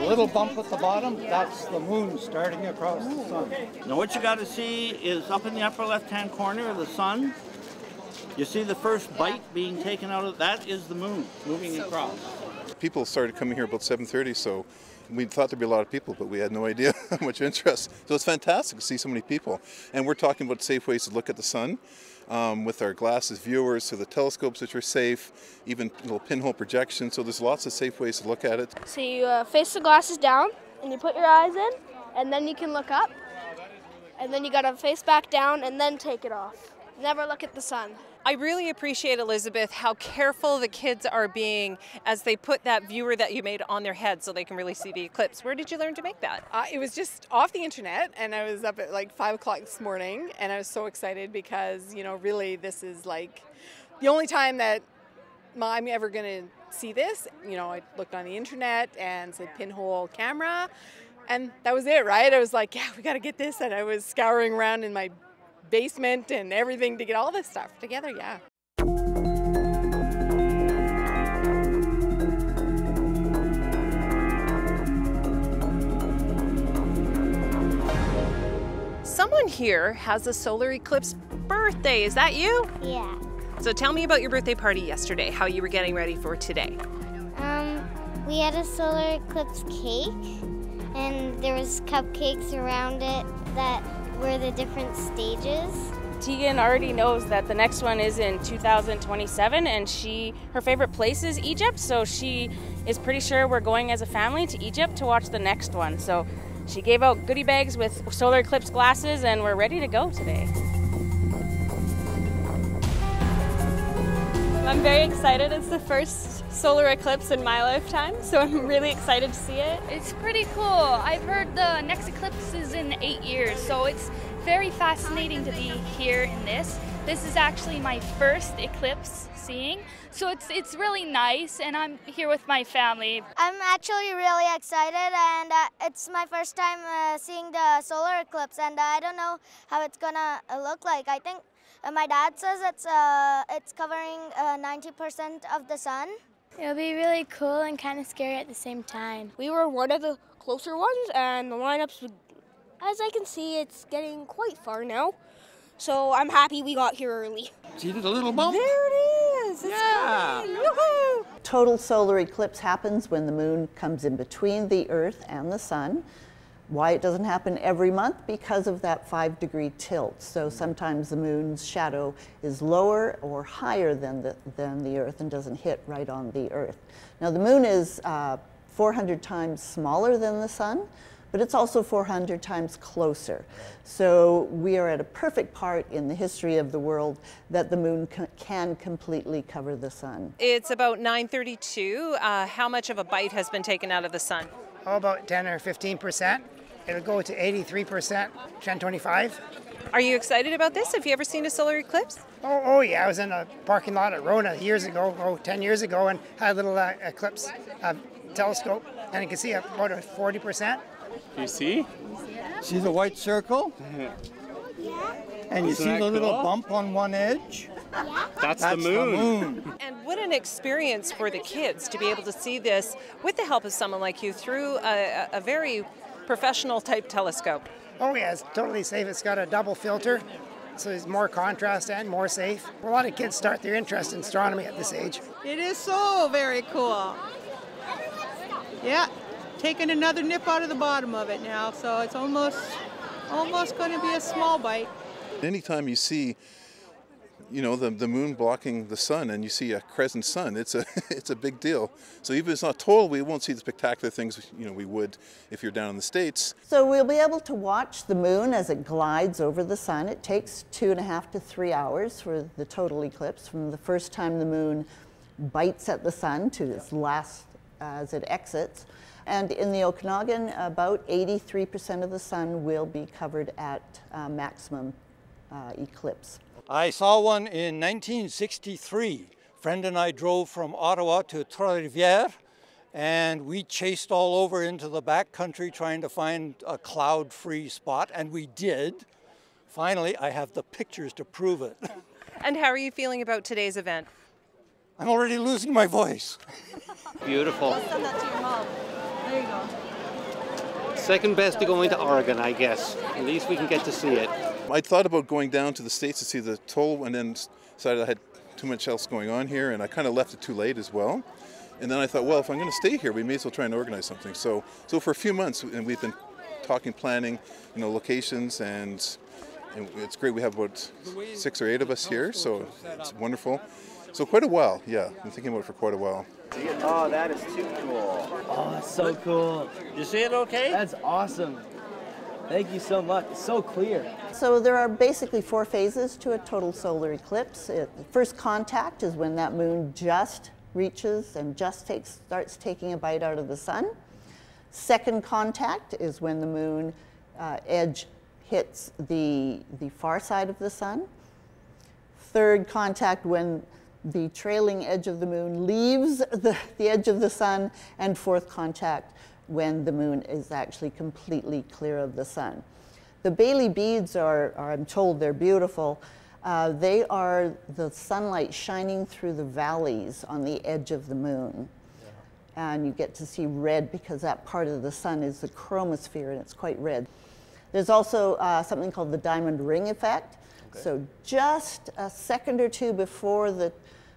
little bump at the bottom, that's the moon starting across the sun. Now what you got to see is up in the upper left-hand corner of the sun. You see the first bite being taken out of that is the moon moving across. People started coming here about 7:30, so we thought there'd be a lot of people, but we had no idea how much interest. So it's fantastic to see so many people. And we're talking about safe ways to look at the sun with our glasses viewers, so the telescopes which are safe, even little pinhole projection. So there's lots of safe ways to look at it. So you face the glasses down and you put your eyes in, and then you can look up. And then you gotta face back down and then take it off. Never look at the sun. I really appreciate, Elizabeth, how careful the kids are being as they put that viewer that you made on their head so they can really see the eclipse. Where did you learn to make that? It was just off the internet, and I was up at like 5 o'clock this morning, and I was so excited because, you know, really this is like the only time that I'm ever going to see this. You know, I looked on the internet and said pinhole camera, and that was it, right? I was like, yeah, we got to get this, and I was scouring around in my basement and everything to get all this stuff together, yeah. Someone here has a solar eclipse birthday. Is that you? Yeah. So tell me about your birthday party yesterday, how you were getting ready for today. We had a solar eclipse cake, and there was cupcakes around it that were the different stages. Tegan already knows that the next one is in 2027, and her favorite place is Egypt, so she is pretty sure we're going as a family to Egypt to watch the next one. So she gave out goodie bags with solar eclipse glasses, and we're ready to go today. I'm very excited. It's the first solar eclipse in my lifetime, so I'm really excited to see it. It's pretty cool. I've heard the next eclipse is in 8 years, so it's very fascinating to be here in this. This is actually my first eclipse seeing, so it's really nice, and I'm here with my family. I'm actually really excited, and it's my first time seeing the solar eclipse, and I don't know how it's gonna look like. I think my dad says it's covering 90% of the sun. It'll be really cool and kind of scary at the same time. We were one of the closer ones, and the lineups, as I can see, it's getting quite far now. So I'm happy we got here early. See the little bump? There it is! It's Yeah! Woohoo! Total solar eclipse happens when the moon comes in between the Earth and the sun. Why it doesn't happen every month? Because of that 5-degree tilt. So sometimes the moon's shadow is lower or higher than the Earth and doesn't hit right on the Earth. Now the moon is 400 times smaller than the sun, but it's also 400 times closer. So we are at a perfect part in the history of the world that the moon can completely cover the sun. It's about 9:32. How much of a bite has been taken out of the sun? Oh, about 10 or 15%. It'll go to 83%, 1025. Are you excited about this? Have you ever seen a solar eclipse? Oh yeah, I was in a parking lot at Rona years ago, 10 years ago, and had a little eclipse telescope, and you can see about a 40%. You see? See the white circle? Yeah. And you see the little bump on one edge? That's the moon. And what an experience for the kids to be able to see this with the help of someone like you through a very professional type telescope. Oh yeah, it's totally safe. It's got a double filter, so there's more contrast and more safe. A lot of kids start their interest in astronomy at this age. It is so very cool. Yeah, taking another nip out of the bottom of it now, so it's almost going to be a small bite. Anytime you see, you know, the moon blocking the sun and you see a crescent sun, it's a big deal. So even if it's not total, we won't see the spectacular things, you know, we would if you're down in the States. So we'll be able to watch the moon as it glides over the sun. It takes 2.5 to 3 hours for the total eclipse, from the first time the moon bites at the sun to its last as it exits. And in the Okanagan, about 83% of the sun will be covered at maximum eclipse. I saw one in 1963. A friend and I drove from Ottawa to Trois-Rivières, and we chased all over into the back country trying to find a cloud-free spot, and we did. Finally, I have the pictures to prove it. And how are you feeling about today's event? I'm already losing my voice. Beautiful. I'll send that to your mom. There you go. Second best to going to Oregon, I guess. At least we can get to see it. I thought about going down to the States to see the toll and then decided I had too much else going on here, and I kind of left it too late as well. And then I thought, well, if I'm going to stay here, we may as well try and organize something. So for a few months, and we've been talking, planning, locations, and it's great. We have about 6 or 8 of us here, so it's wonderful. So quite a while, yeah. I've been thinking about it for quite a while. Oh, that is too cool. Oh, that's so cool. You see it okay? That's awesome. Thank you so much. It's so clear. So there are basically 4 phases to a total solar eclipse. First contact is when that moon just reaches and just starts taking a bite out of the sun. Second contact is when the moon edge hits the far side of the sun. Third contact when the trailing edge of the moon leaves the edge of the sun. And fourth contact when the moon is actually completely clear of the sun. The Bailey beads are I'm told they're beautiful. They are the sunlight shining through the valleys on the edge of the moon. Yeah. And you get to see red because that part of the sun is the chromosphere and it's quite red. There's also something called the diamond ring effect. Okay. So just a second or two before the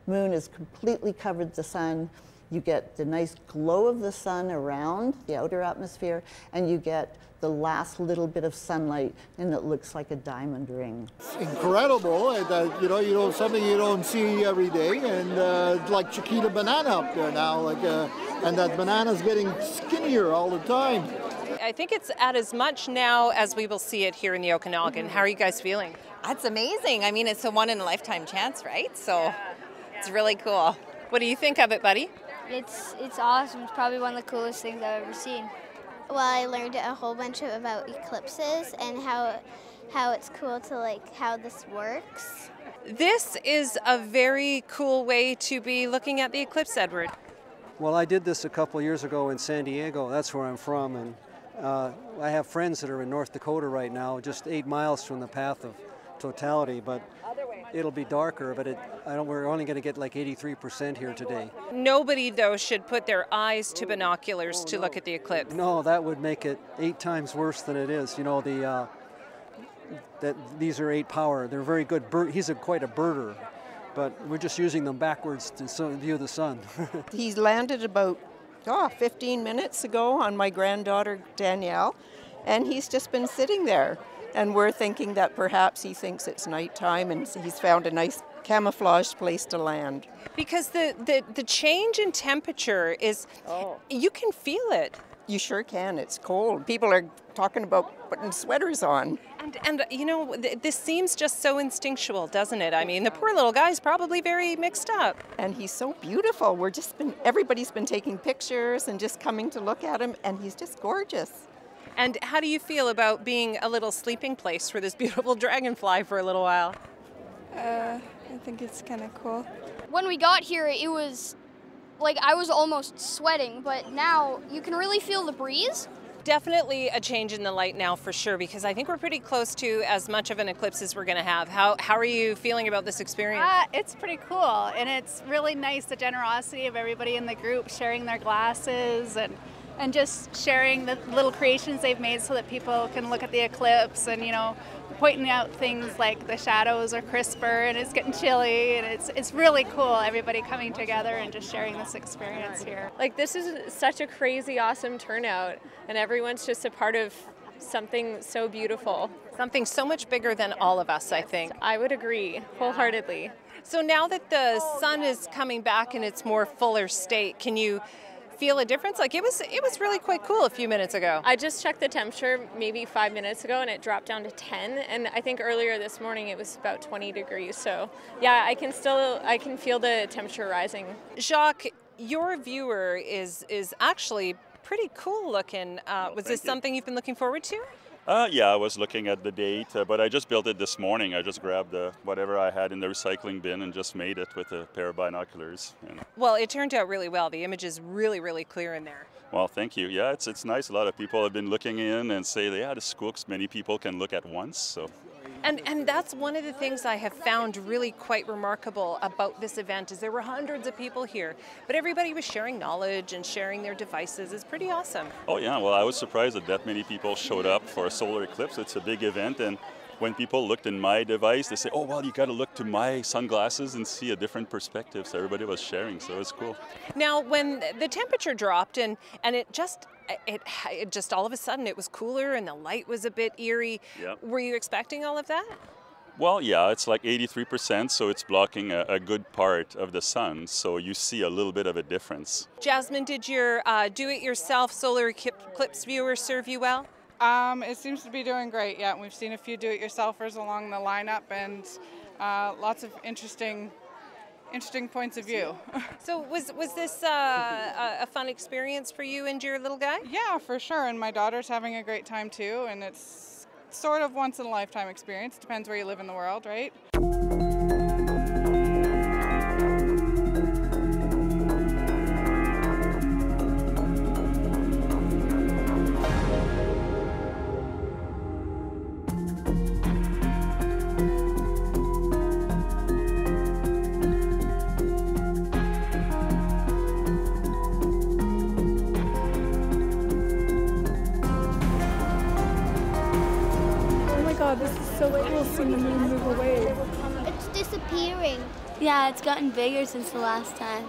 moon has completely covered the sun, you get the nice glow of the sun around the outer atmosphere, and you get the last little bit of sunlight, and it looks like a diamond ring. It's incredible, and, something you don't see every day, and like Chiquita banana up there now, and that banana's getting skinnier all the time. I think it's at as much now as we will see it here in the Okanagan. How are you guys feeling? That's amazing. I mean, it's a once-in-a-lifetime chance, right? So it's really cool. What do you think of it, buddy? It's awesome. It's probably one of the coolest things I've ever seen. Well, I learned a whole bunch about eclipses and how it's cool to how this works. This is a very cool way to be looking at the eclipse, Edward. Well, I did this a couple years ago in San Diego. That's where I'm from, and I have friends that are in North Dakota right now, just 8 miles from the path of totality, but it'll be darker, but we're only going to get like 83% here today. Nobody, though, should put their eyes to binoculars to look at the eclipse. No, that would make it 8 times worse than it is. These are 8 power. They're very good. He's quite a birder, but we're just using them backwards to view the sun. He's landed about 15 minutes ago on my granddaughter Danielle, and he's just been sitting there. And we're thinking that perhaps he thinks it's nighttime and he's found a nice camouflaged place to land. Because the change in temperature is, you can feel it. You sure can. It's cold. People are talking about putting sweaters on. And this seems just so instinctual, doesn't it? I mean, the poor little guy's probably very mixed up. And he's so beautiful. Everybody's been taking pictures and just coming to look at him, and he's just gorgeous. And how do you feel about being a little sleeping place for this beautiful dragonfly for a little while? I think it's kind of cool. When we got here, it was I was almost sweating, but now you can really feel the breeze. Definitely a change in the light now for sure, because I think we're pretty close to as much of an eclipse as we're going to have. How are you feeling about this experience? It's pretty cool, and it's really nice, the generosity of everybody in the group sharing their glasses and just sharing the little creations they've made so that people can look at the eclipse and, pointing out things like the shadows are crisper and it's getting chilly, and it's really cool, everybody coming together and just sharing this experience here. This is such a crazy, awesome turnout, and everyone's just a part of something so beautiful. Something so much bigger than all of us, I think. I would agree, wholeheartedly. So now that the sun is coming back in its more fuller state, can you feel a difference? It was really quite cool a few minutes ago. I just checked the temperature maybe 5 minutes ago, and it dropped down to 10, and I think earlier this morning it was about 20 degrees. So yeah, I can feel the temperature rising. Jacques, your viewer is actually pretty cool looking. Was this something you've been looking forward to? Yeah, I was looking at the date, but I just built it this morning. I just grabbed whatever I had in the recycling bin and just made it with a pair of binoculars. Well, it turned out really well. The image is really, really clear in there. Well, thank you. Yeah, it's nice. A lot of people have been looking in and say, yeah, this is cool 'cause many people can look at once. So And that's one of the things I have found really quite remarkable about this event is there were hundreds of people here, but everybody was sharing knowledge and sharing their devices. It's pretty awesome. Oh yeah, well I was surprised that many people showed up for a solar eclipse. It's a big event, and when people looked in my device, they say, oh well, you got to look to my sunglasses and see a different perspective. So everybody was sharing, so it was cool. Now when the temperature dropped and it just all of a sudden it was cooler and the light was a bit eerie. Yep. Were you expecting all of that? Well, yeah, it's like 83%, so it's blocking a good part of the sun, so you see a little bit of a difference. Jasmine, did your do-it-yourself solar eclipse viewer serve you well? It seems to be doing great, yeah. We've seen a few do-it-yourselfers along the lineup and lots of interesting points of view. So was this a fun experience for you and your little guy? Yeah, for sure, and my daughter's having a great time too, and it's sort of once-in-a-lifetime experience. Depends where you live in the world, right? This is so cool seeing the moon move away. It's disappearing. Yeah, it's gotten bigger since the last time.